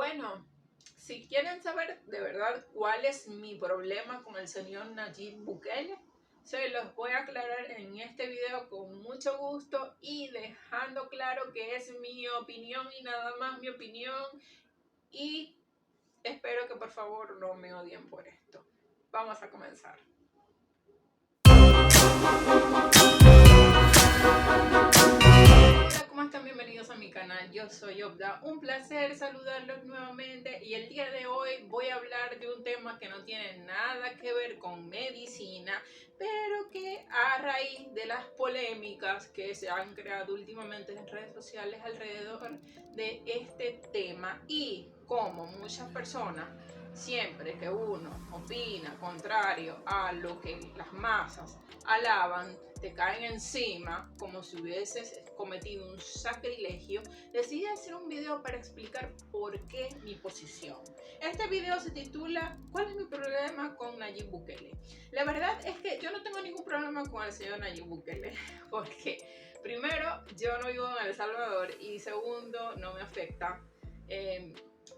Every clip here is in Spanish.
Bueno, si quieren saber de verdad cuál es mi problema con el señor Nayib Bukele, se los voy a aclarar en este video con mucho gusto y dejando claro que es mi opinión y nada más mi opinión, y espero que por favor no me odien por esto. Vamos a comenzar. Hola, ¿cómo están? Bienvenidos a mi canal. Yo soy Obda. Un placer saludarlos nuevamente, y el día de hoy voy a hablar de un tema que no tiene nada que ver con medicina, pero que a raíz de las polémicas que se han creado últimamente en redes sociales alrededor de este tema, y como muchas personas, siempre que uno opina contrario a lo que las masas alaban, te caen encima como si hubieses cometido un sacrilegio, decidí hacer un video para explicar por qué mi posición. Este video se titula ¿Cuál es mi problema con Nayib Bukele? La verdad es que yo no tengo ningún problema con el señor Nayib Bukele, porque primero, yo no vivo en El Salvador, y segundo, no me afecta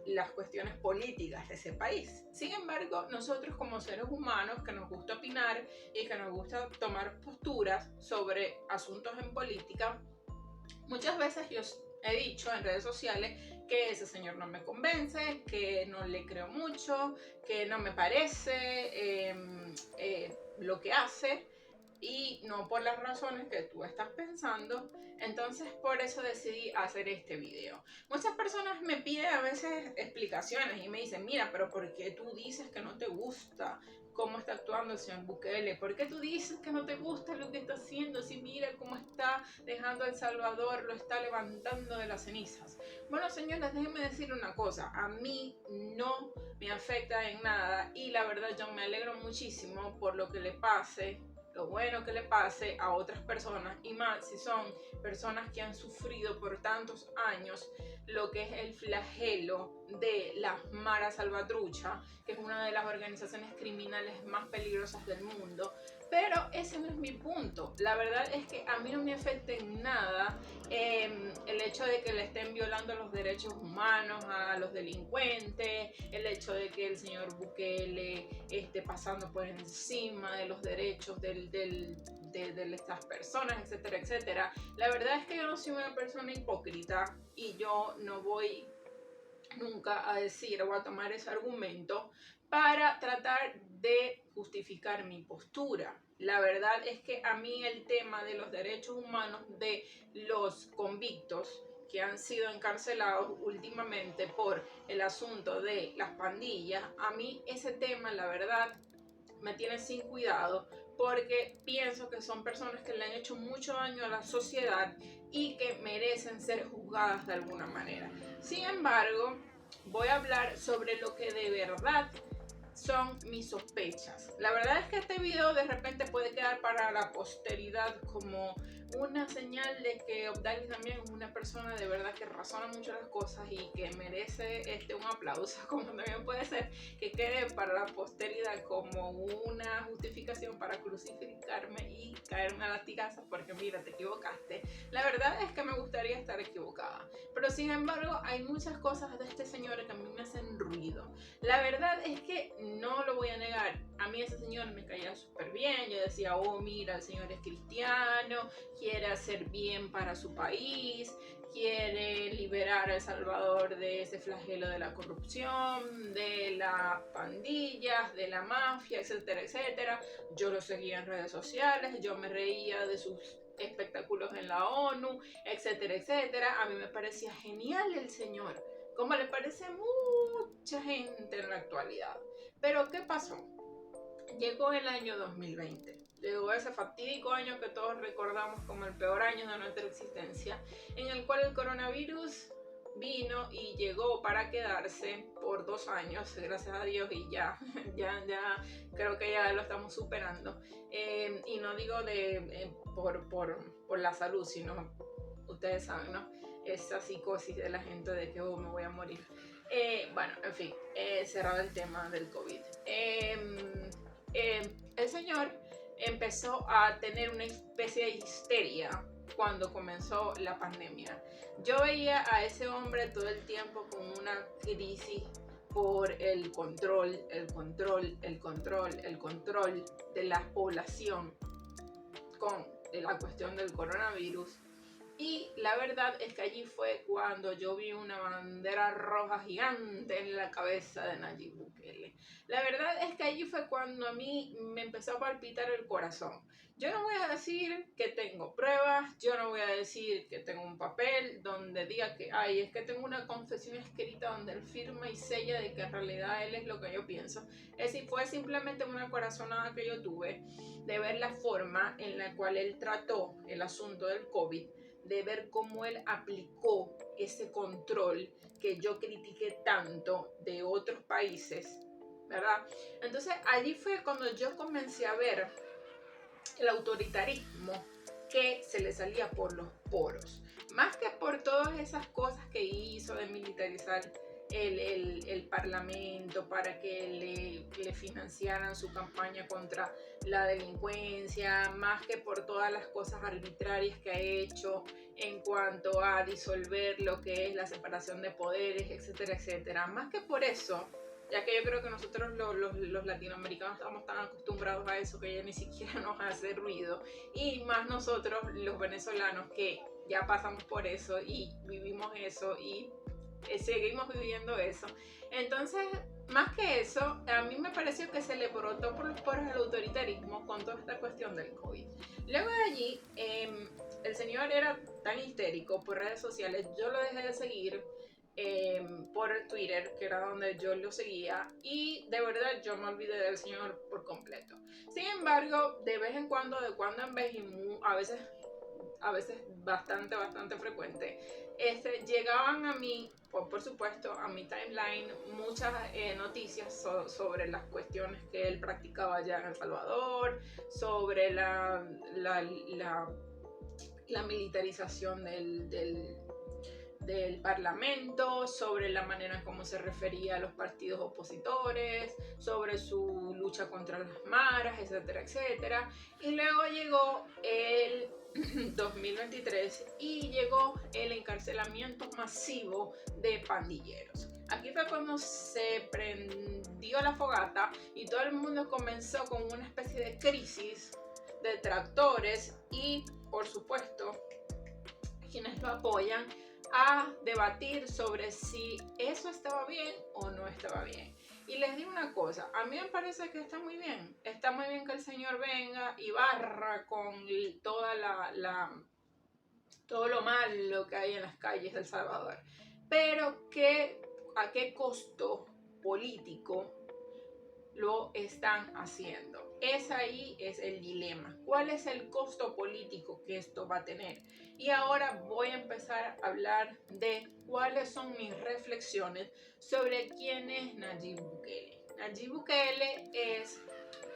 las cuestiones políticas de ese país. Sin embargo, nosotros como seres humanos que nos gusta opinar y que nos gusta tomar posturas sobre asuntos en política, muchas veces yo he dicho en redes sociales que ese señor no me convence, que no le creo mucho, que no me parece lo que hace, y no por las razones que tú estás pensando. Entonces por eso decidí hacer este video. Muchas personas me piden a veces explicaciones y me dicen: mira, pero ¿por qué tú dices que no te gusta cómo está actuando el señor Bukele? ¿Por qué tú dices que no te gusta lo que está haciendo? Si mira cómo está dejando a El Salvador, lo está levantando de las cenizas. Bueno, señores, déjenme decir una cosa: a mí no me afecta en nada, y la verdad yo me alegro muchísimo por lo que le pase, lo bueno que le pase a otras personas, y más si son personas que han sufrido por tantos años lo que es el flagelo de la Mara Salvatrucha, que es una de las organizaciones criminales más peligrosas del mundo. Pero ese no es mi punto. La verdad es que a mí no me afecta en nada el hecho de que le estén violando los derechos humanos a los delincuentes, el hecho de que el señor Bukele esté pasando por encima de los derechos de estas personas, etcétera, etcétera. La verdad es que yo no soy una persona hipócrita, y yo no voy nunca a decir o a tomar ese argumento para tratar de justificar mi postura. La verdad es que a mí el tema de los derechos humanos de los convictos que han sido encarcelados últimamente por el asunto de las pandillas, a mí ese tema, la verdad, me tiene sin cuidado, porque pienso que son personas que le han hecho mucho daño a la sociedad y que merecen ser juzgadas de alguna manera. Sin embargo, voy a hablar sobre lo que de verdad son mis sospechas. La verdad es que este video de repente puede quedar para la posteridad como una señal de que Obdalis también es una persona de verdad que razona mucho las cosas y que merece un aplauso, como también puede ser que quede para la posteridad como una justificación para crucificarme y caerme a latigazos porque mira, te equivocaste. La verdad es que me gustaría estar equivocada, pero sin embargo hay muchas cosas de este señor que a mí me hacen ruido. La verdad es que no lo voy a negar, a mí ese señor me caía súper bien. Yo decía: oh, mira, el señor es cristiano, quiere hacer bien para su país, quiere liberar a El Salvador de ese flagelo de la corrupción, de las pandillas, de la mafia, etcétera, etcétera. Yo lo seguía en redes sociales, yo me reía de sus espectáculos en la ONU, etcétera, etcétera. A mí me parecía genial el señor, como le parece a mucha gente en la actualidad. Pero ¿qué pasó? Llegó el año 2020, llegó ese fatídico año que todos recordamos como el peor año de nuestra existencia, en el cual el coronavirus vino y llegó para quedarse por 2 años, gracias a Dios, y ya creo que ya lo estamos superando. Y no digo por la salud, sino, ustedes saben, ¿no? Esa psicosis de la gente de que me voy a morir. Bueno, en fin, cerrado el tema del COVID. El señor empezó a tener una especie de histeria cuando comenzó la pandemia. Yo veía a ese hombre todo el tiempo con una crisis por el control de la población con la cuestión del coronavirus. Y la verdad es que allí fue cuando yo vi una bandera roja gigante en la cabeza de Nayib Bukele. La verdad es que allí fue cuando a mí me empezó a palpitar el corazón. Yo no voy a decir que tengo pruebas, yo no voy a decir que tengo un papel donde diga que, ay, es que tengo una confesión escrita donde él firma y sella de que en realidad él es lo que yo pienso. Es decir, fue simplemente una corazonada que yo tuve de ver la forma en la cual él trató el asunto del COVID, de ver cómo él aplicó ese control que yo critiqué tanto de otros países, ¿verdad? Entonces allí fue cuando yo comencé a ver el autoritarismo que se le salía por los poros, más que por todas esas cosas que hizo de militarizar el parlamento para que le financiaran su campaña contra la delincuencia, más que por todas las cosas arbitrarias que ha hecho en cuanto a disolver lo que es la separación de poderes, etcétera, etcétera. Más que por eso, ya que yo creo que nosotros los latinoamericanos estamos tan acostumbrados a eso que ya ni siquiera nos hace ruido, y más nosotros los venezolanos que ya pasamos por eso y vivimos eso y seguimos viviendo eso. Entonces, más que eso, a mí me pareció que se le brotó por los poros el autoritarismo con toda esta cuestión del COVID. Luego de allí, el señor era tan histérico por redes sociales, yo lo dejé de seguir por el Twitter, que era donde yo lo seguía, y de verdad yo me olvidé del señor por completo. Sin embargo, de vez en cuando en vez, y a veces bastante frecuente, llegaban a mí, por supuesto, a mi timeline muchas noticias sobre las cuestiones que él practicaba allá en El Salvador, sobre la militarización del parlamento, sobre la manera en cómo se refería a los partidos opositores, sobre su lucha contra las maras, etcétera, etcétera. Y luego llegó el 2023 y llegó el encarcelamiento masivo de pandilleros. Aquí fue cuando se prendió la fogata y todo el mundo comenzó con una especie de crisis de detractores y, por supuesto, quienes lo apoyan, a debatir sobre si eso estaba bien o no estaba bien. Y les digo una cosa, a mí me parece que está muy bien que el señor venga y barra con todo lo malo que hay en las calles de El Salvador, pero ¿a qué costo político lo están haciendo? Ahí es el dilema. ¿Cuál es el costo político que esto va a tener? Y ahora voy a empezar a hablar de cuáles son mis reflexiones sobre quién es Nayib Bukele. Nayib Bukele es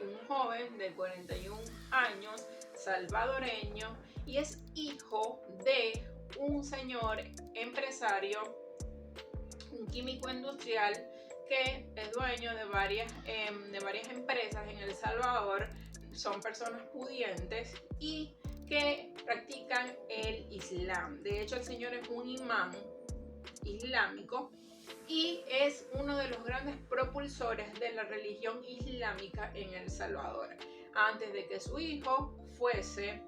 un joven de 41 años, salvadoreño, y es hijo de un señor empresario, un químico industrial, que es dueño de varias empresas en El Salvador. Son personas pudientes y que practican el Islam. De hecho, el señor es un imán islámico y es uno de los grandes propulsores de la religión islámica en El Salvador. Antes de que su hijo fuese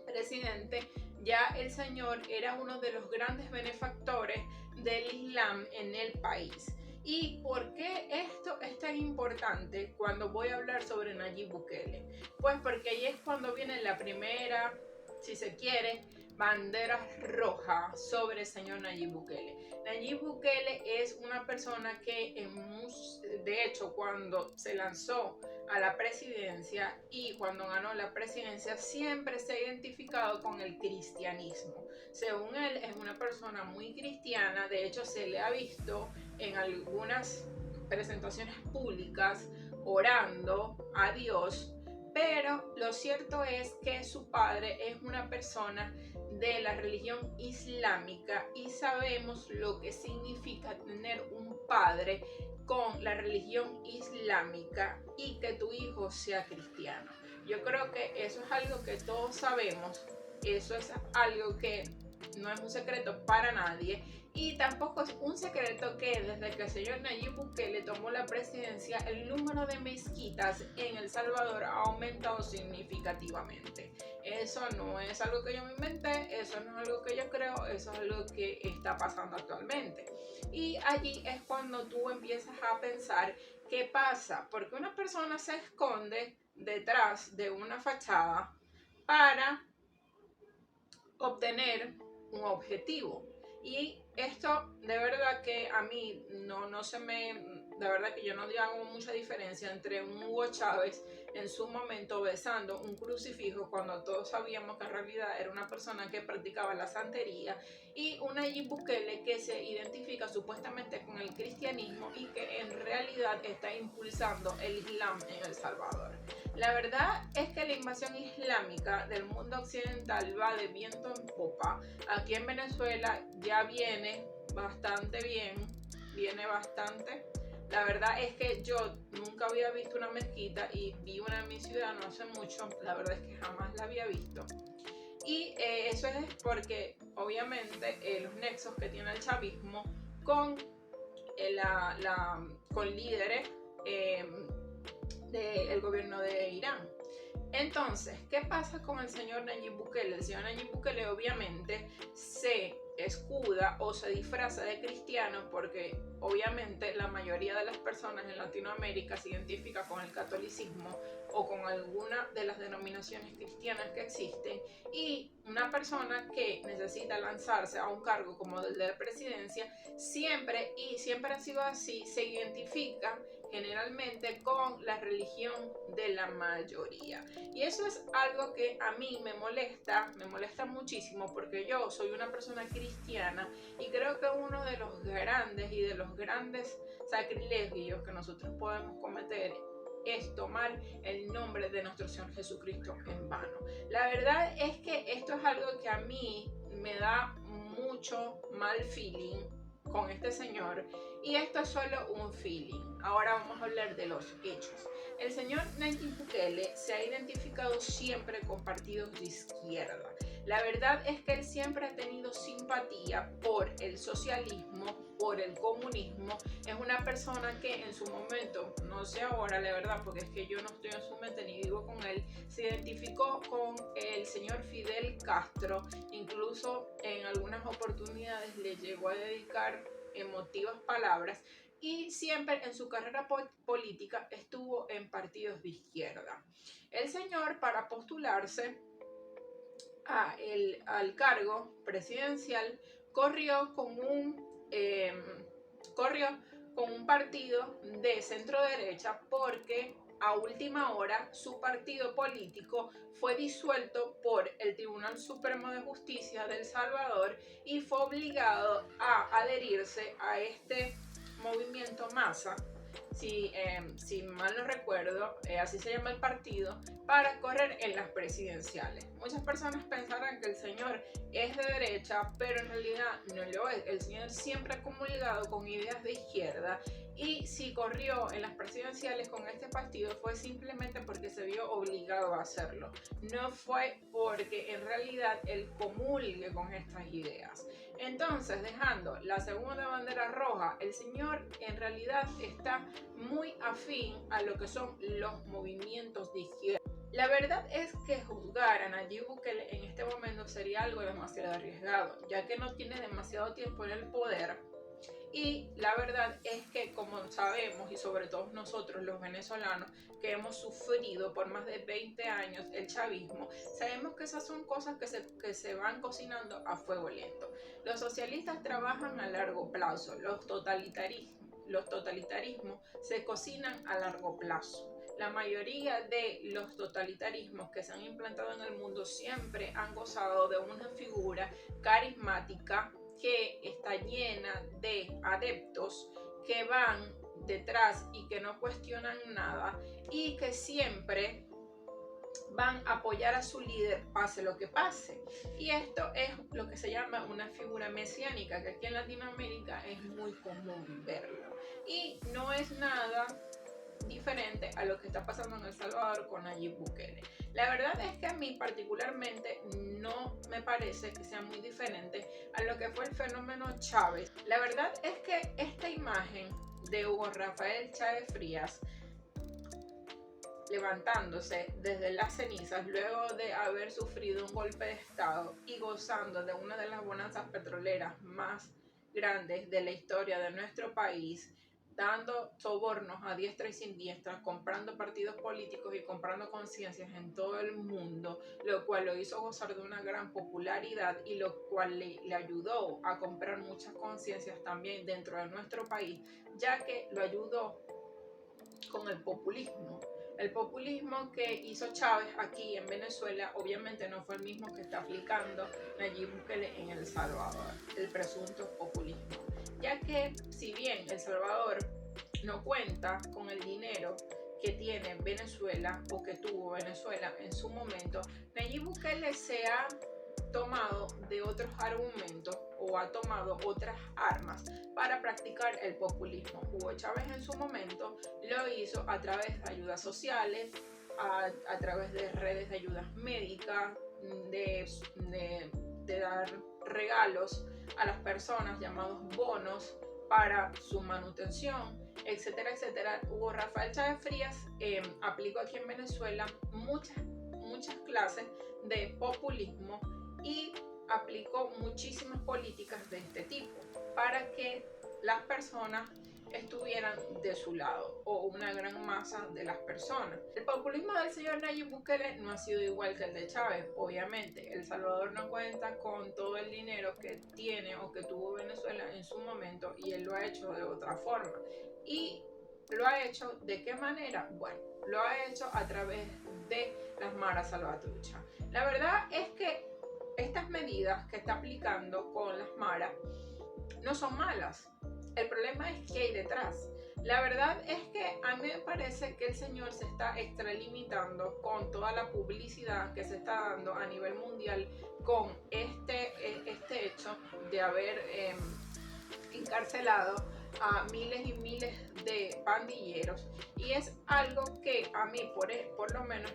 presidente, ya el señor era uno de los grandes benefactores del Islam en el país. ¿Y por qué esto es tan importante cuando voy a hablar sobre Nayib Bukele? Pues porque ahí es cuando viene la primera, si se quiere, bandera roja sobre el señor Nayib Bukele. Nayib Bukele es una persona que de hecho cuando se lanzó a la presidencia y cuando ganó la presidencia siempre se ha identificado con el cristianismo. Según él es una persona muy cristiana, de hecho se le ha visto en algunas presentaciones públicas orando a Dios, pero lo cierto es que su padre es una persona de la religión islámica y sabemos lo que significa tener un padre con la religión islámica y que tu hijo sea cristiano. Yo creo que eso es algo que todos sabemos eso es algo que no es un secreto para nadie. Y tampoco es un secreto que desde que el señor Nayib Bukele tomó la presidencia, el número de mezquitas en El Salvador ha aumentado significativamente. Eso no es algo que yo me inventé, eso no es algo que yo creo, eso es algo que está pasando actualmente. Y allí es cuando tú empiezas a pensar qué pasa, porque una persona se esconde detrás de una fachada para obtener un objetivo. Y esto de verdad que a mí no se me, de verdad que yo no hago mucha diferencia entre un Hugo Chávez en su momento besando un crucifijo cuando todos sabíamos que en realidad era una persona que practicaba la santería, y una Nayib Bukele que se identifica supuestamente con el cristianismo y que en realidad está impulsando el Islam en El Salvador. La verdad es que la invasión islámica del mundo occidental va de viento en popa. Aquí en Venezuela ya viene bastante bien, viene bastante. La verdad es que yo nunca había visto una mezquita y vi una en mi ciudad no hace mucho. La verdad es que jamás la había visto. Y eso es porque obviamente los nexos que tiene el chavismo con, con líderes del gobierno de Irán. Entonces, ¿qué pasa con el señor Nayib Bukele? El señor Nayib Bukele obviamente se escuda o se disfraza de cristiano porque obviamente la mayoría de las personas en Latinoamérica se identifica con el catolicismo o con alguna de las denominaciones cristianas que existen, y una persona que necesita lanzarse a un cargo como el de la presidencia siempre ha sido así, se identifica generalmente con la religión de la mayoría. Y eso es algo que a mí me molesta muchísimo, porque yo soy una persona cristiana y creo que uno de los grandes sacrilegios que nosotros podemos cometer es tomar el nombre de nuestro Señor Jesucristo en vano. La verdad es que esto es algo que a mí me da mucho mal feeling con este señor, y esto es solo un feeling. Ahora vamos a hablar de los hechos. El señor Nayib Bukele se ha identificado siempre con partidos de izquierda. La verdad es que él siempre ha tenido simpatía por el socialismo, por el comunismo. Es una persona que en su momento, no sé ahora la verdad, porque es que yo no estoy en su mente ni vivo con él, se identificó con el señor Fidel Castro. Incluso en algunas oportunidades le llegó a dedicar emotivas palabras, y siempre en su carrera política estuvo en partidos de izquierda. El señor, para postularse al cargo presidencial, corrió con un partido de centro derecha, porque a última hora su partido político fue disuelto por el Tribunal Supremo de Justicia de El Salvador y fue obligado a adherirse a este movimiento Masa, si mal no recuerdo, así se llama el partido, para correr en las presidenciales. Muchas personas pensarán que el señor es de derecha, pero en realidad no lo es. El señor siempre ha comulgado con ideas de izquierda, y si corrió en las presidenciales con este partido fue simplemente porque se vio obligado a hacerlo. No fue porque en realidad él comulgue con estas ideas. Entonces, dejando la segunda bandera roja, el señor en realidad está muy afín a lo que son los movimientos de izquierda. La verdad es que juzgar a Nayib Bukele en este momento sería algo demasiado arriesgado, ya que no tiene demasiado tiempo en el poder. Y la verdad es que, como sabemos, y sobre todo nosotros los venezolanos que hemos sufrido por más de 20 años el chavismo, sabemos que esas son cosas que se van cocinando a fuego lento. Los socialistas trabajan a largo plazo, los totalitarismos se cocinan a largo plazo. La mayoría de los totalitarismos que se han implantado en el mundo siempre han gozado de una figura carismática que está llena de adeptos que van detrás y que no cuestionan nada, y que siempre van a apoyar a su líder pase lo que pase. Y esto es lo que se llama una figura mesiánica, que aquí en Latinoamérica es muy común verlo. Y no es nada diferente a lo que está pasando en El Salvador con Nayib Bukele. La verdad es que a mí particularmente no me parece que sea muy diferente a lo que fue el fenómeno Chávez. La verdad es que esta imagen de Hugo Rafael Chávez Frías levantándose desde las cenizas luego de haber sufrido un golpe de estado y gozando de una de las bonanzas petroleras más grandes de la historia de nuestro país, dando sobornos a diestra y siniestra, comprando partidos políticos y comprando conciencias en todo el mundo, lo cual lo hizo gozar de una gran popularidad y lo cual le ayudó a comprar muchas conciencias también dentro de nuestro país, ya que lo ayudó con el populismo. El populismo que hizo Chávez aquí en Venezuela obviamente no fue el mismo que está aplicando Nayib Bukele en El Salvador, el presunto populismo. Ya que si bien El Salvador no cuenta con el dinero que tiene Venezuela o que tuvo Venezuela en su momento, Nayib Bukele se ha tomado de otros argumentos o ha tomado otras armas para practicar el populismo. Hugo Chávez en su momento lo hizo a través de ayudas sociales, a través de redes de ayudas médicas, de dar regalos a las personas llamados bonos para su manutención, etcétera, etcétera. Hugo Rafael Chávez Frías aplicó aquí en Venezuela muchas clases de populismo y aplicó muchísimas políticas de este tipo para que las personas estuvieran de su lado o una gran masa de las personas. El populismo del señor Nayib Bukele no ha sido igual que el de Chávez, obviamente. El Salvador no cuenta con todo el dinero que tiene o que tuvo Venezuela en su momento y él lo ha hecho de otra forma. ¿Y lo ha hecho de qué manera? Bueno, lo ha hecho a través de las maras salvatruchas. La verdad es que estas medidas que está aplicando con las maras no son malas. El problema es qué hay detrás. La verdad es que a mí me parece que el señor se está extralimitando con toda la publicidad que se está dando a nivel mundial con este hecho de haber encarcelado a miles y miles de pandilleros, y es algo que a mí por lo menos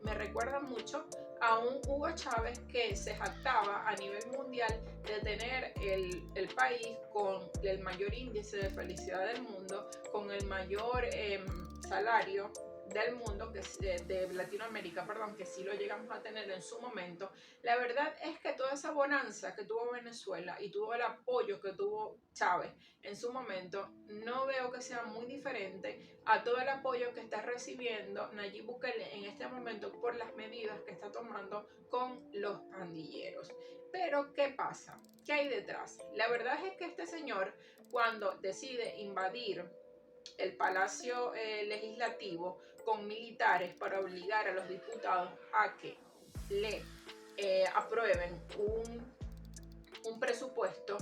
me recuerda mucho a un Hugo Chávez que se jactaba a nivel mundial de tener el país con el mayor índice de felicidad del mundo, con el mayor salario del mundo, de Latinoamérica, perdón, que sí lo llegamos a tener en su momento. La verdad es que toda esa bonanza que tuvo Venezuela y tuvo el apoyo que tuvo Chávez en su momento, no veo que sea muy diferente a todo el apoyo que está recibiendo Nayib Bukele en este momento por las medidas que está tomando con los pandilleros. Pero, ¿qué pasa? ¿Qué hay detrás? La verdad es que este señor, cuando decide invadir el Palacio Legislativo con militares para obligar a los diputados a que le aprueben un presupuesto,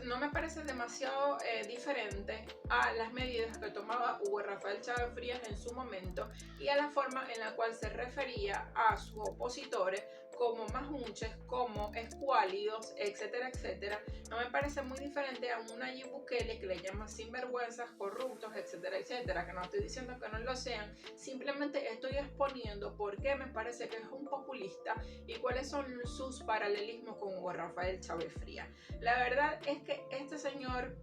no me parece demasiado diferente a las medidas que tomaba Hugo Rafael Chávez Frías en su momento y a la forma en la cual se refería a sus opositores como majunches, como escuálidos, etcétera, etcétera. No me parece muy diferente a un Nayib Bukele que le llama sinvergüenzas, corruptos, etcétera, etcétera, que no estoy diciendo que no lo sean, simplemente estoy exponiendo por qué me parece que es un populista y cuáles son sus paralelismos con Hugo Rafael Chávez Frías. La verdad es que este señor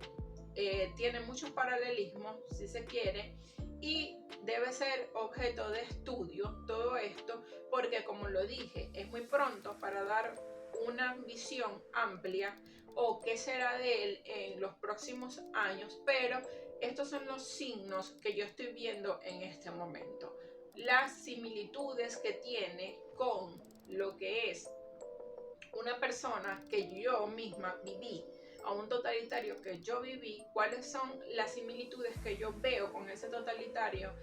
tiene muchos paralelismos, si se quiere, y debe ser objeto de estudio todo esto, porque como lo dije, es muy pronto para dar una visión amplia o qué será de él en los próximos años, pero estos son los signos que yo estoy viendo en este momento. Las similitudes que tiene con lo que es una persona que yo misma viví, a un totalitario que yo viví, cuáles son las similitudes que yo veo con ese totalitario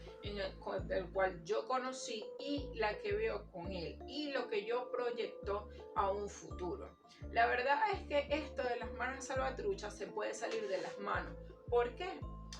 con el cual yo conocí y la que veo con él y lo que yo proyecto a un futuro. La verdad es que esto de las manos salvatruchas se puede salir de las manos. ¿Por qué?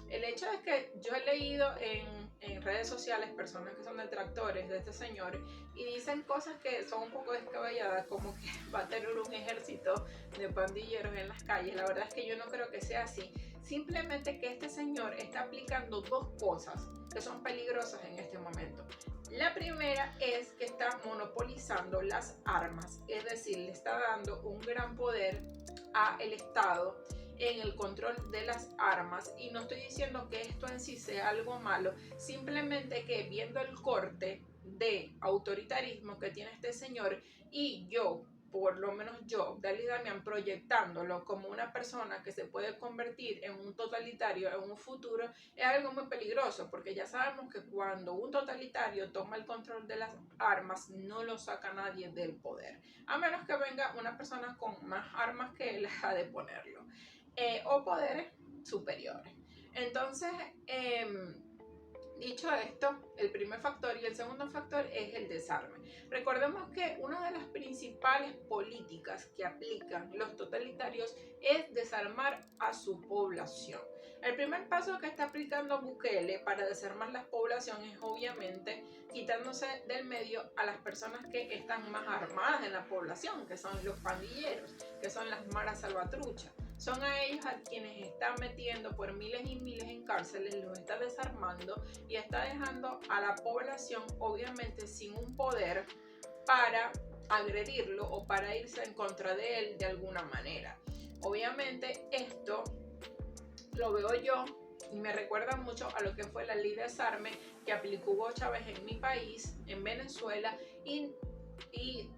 El hecho es que yo he leído en redes sociales personas que son detractores de este señor y dicen cosas que son un poco descabelladas, como que va a tener un ejército de pandilleros en las calles. La verdad es que yo no creo que sea así. simplemente que este señor está aplicando dos cosas que son peligrosas en este momento. La primera es que está monopolizando las armas, es decir, le está dando un gran poder al Estado en el control de las armas, y no estoy diciendo que esto en sí sea algo malo, simplemente que viendo el corte de autoritarismo que tiene este señor, y yo, por lo menos yo, Daly Damián, proyectándolo como una persona que se puede convertir en un totalitario en un futuro, es algo muy peligroso, porque ya sabemos que cuando un totalitario toma el control de las armas, no lo saca nadie del poder, a menos que venga una persona con más armas que él ha de ponerlo, o poderes superiores. Entonces, dicho esto, el primer factor y el segundo factor es el desarme. Recordemos que una de las principales políticas que aplican los totalitarios es desarmar a su población. El primer paso que está aplicando Bukele para desarmar la población es obviamente quitándose del medio a las personas que están más armadas en la población, que son los pandilleros, que son las maras salvatruchas. Son a ellos a quienes está metiendo por miles y miles en cárceles, los está desarmando y está dejando a la población obviamente sin un poder para agredirlo o para irse en contra de él de alguna manera. Obviamente esto lo veo yo y me recuerda mucho a lo que fue la ley de desarme que aplicó Hugo Chávez en mi país, en Venezuela, y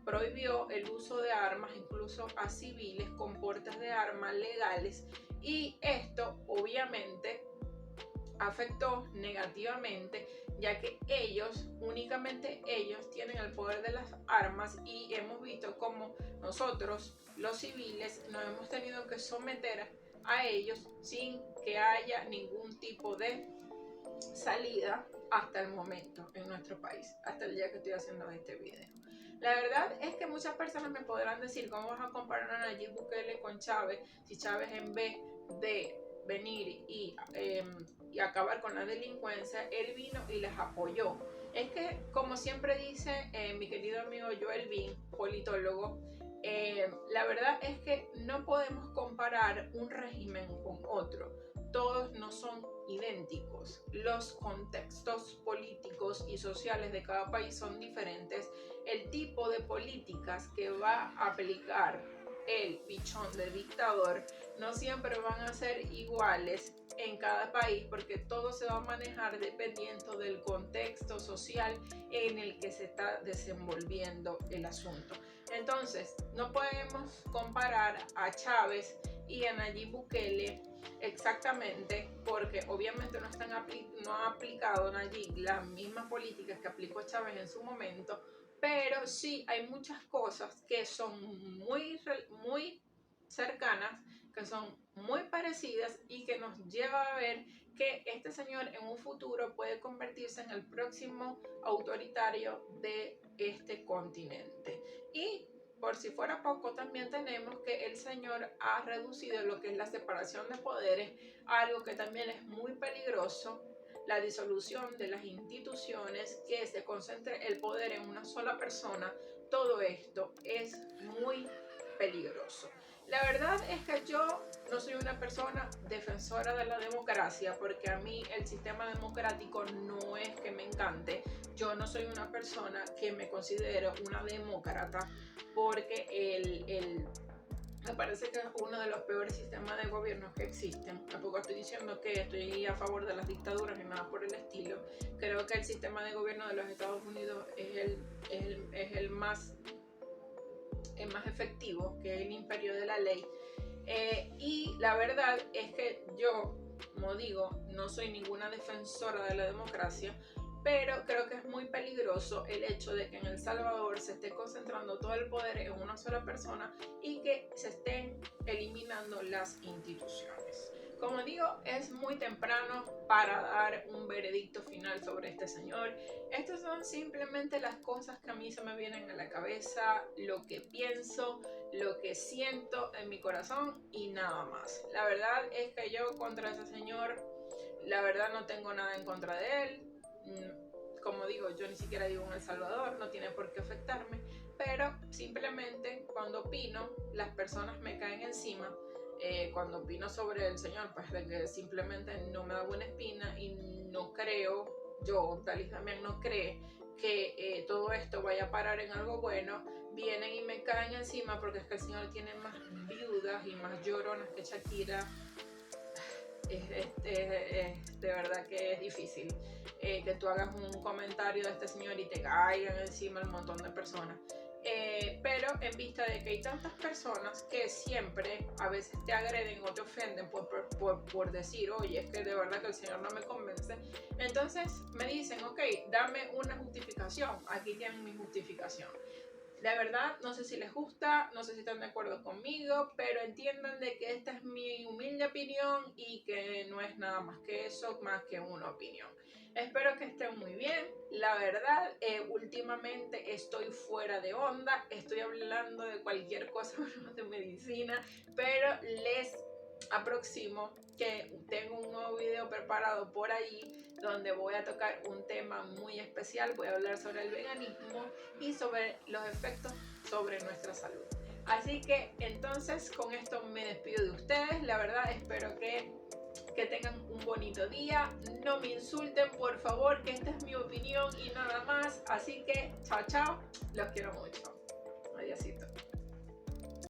prohibió el uso de armas incluso a civiles con portes de armas legales, y esto obviamente afectó negativamente, ya que únicamente ellos tienen el poder de las armas, y hemos visto cómo nosotros los civiles nos hemos tenido que someter a ellos sin que haya ningún tipo de salida hasta el momento en nuestro país, hasta el día que estoy haciendo este video. La verdad es que muchas personas me podrán decir cómo vas a comparar a Nayib Bukele con Chávez, si Chávez, en vez de venir y acabar con la delincuencia, él vino y les apoyó. Es que, como siempre dice mi querido amigo Joel Bin, politólogo, la verdad es que no podemos comparar un régimen con otro. Todos no son idénticos. Los contextos políticos y sociales de cada país son diferentes. El tipo de políticas que va a aplicar el pichón de dictador no siempre van a ser iguales en cada país, porque todo se va a manejar dependiendo del contexto social en el que se está desenvolviendo el asunto. Entonces, no podemos comparar a Chávez y a Nayib Bukele exactamente, porque obviamente no ha aplicado Nayib las mismas políticas que aplicó Chávez en su momento, pero sí hay muchas cosas que son muy cercanas, que son muy parecidas, y que nos lleva a ver que este señor en un futuro puede convertirse en el próximo autoritario de este continente. Y por si fuera poco, también tenemos que el señor ha reducido lo que es la separación de poderes, algo que también es muy peligroso, la disolución de las instituciones, que se concentre el poder en una sola persona. Todo esto es muy peligroso. La verdad es que yo no soy una persona defensora de la democracia, porque a mí el sistema democrático no es que me encante. Yo no soy una persona que me considero una demócrata, porque me parece que es uno de los peores sistemas de gobierno que existen. Tampoco estoy diciendo que estoy a favor de las dictaduras ni nada por el estilo. Creo que el sistema de gobierno de los Estados Unidos es el más efectivo, que es el imperio de la ley. Y la verdad es que yo, como digo, no soy ninguna defensora de la democracia, pero creo que es muy peligroso el hecho de que en El Salvador se esté concentrando todo el poder en una sola persona y que se estén eliminando las instituciones. Como digo, es muy temprano para dar un veredicto final sobre este señor. Estas son simplemente las cosas que a mí se me vienen a la cabeza, lo que pienso, lo que siento en mi corazón y nada más. La verdad es que yo contra ese señor, la verdad no tengo nada en contra de él. Como digo, yo ni siquiera vivo en El Salvador, no tiene por qué afectarme, pero simplemente cuando opino, las personas me caen encima cuando opino sobre el Señor, pues de que simplemente no me da buena espina y no creo, yo, Dalis Damián, no cree que todo esto vaya a parar en algo bueno, vienen y me caen encima porque es que el Señor tiene más viudas y más lloronas que Shakira. De verdad que es difícil que tú hagas un comentario de este señor y te caigan encima un montón de personas. Pero en vista de que hay tantas personas que siempre a veces te agreden o te ofenden por decir, oye, es que de verdad que el Señor no me convence, entonces me dicen, ok, dame una justificación, aquí tienen mi justificación. La verdad, no sé si les gusta, no sé si están de acuerdo conmigo, pero entiendan de que esta es mi humilde opinión y que no es nada más que eso, más que una opinión. Espero que estén muy bien. La verdad, últimamente estoy fuera de onda, estoy hablando de cualquier cosa de medicina, pero les aproximo que tengo un nuevo video preparado por ahí donde voy a tocar un tema muy especial. Voy a hablar sobre el veganismo y sobre los efectos sobre nuestra salud. Así que entonces con esto me despido de ustedes. La verdad espero que tengan un bonito día. No me insulten, por favor, que esta es mi opinión y nada más. Así que chao, chao. Los quiero mucho. Adiósito.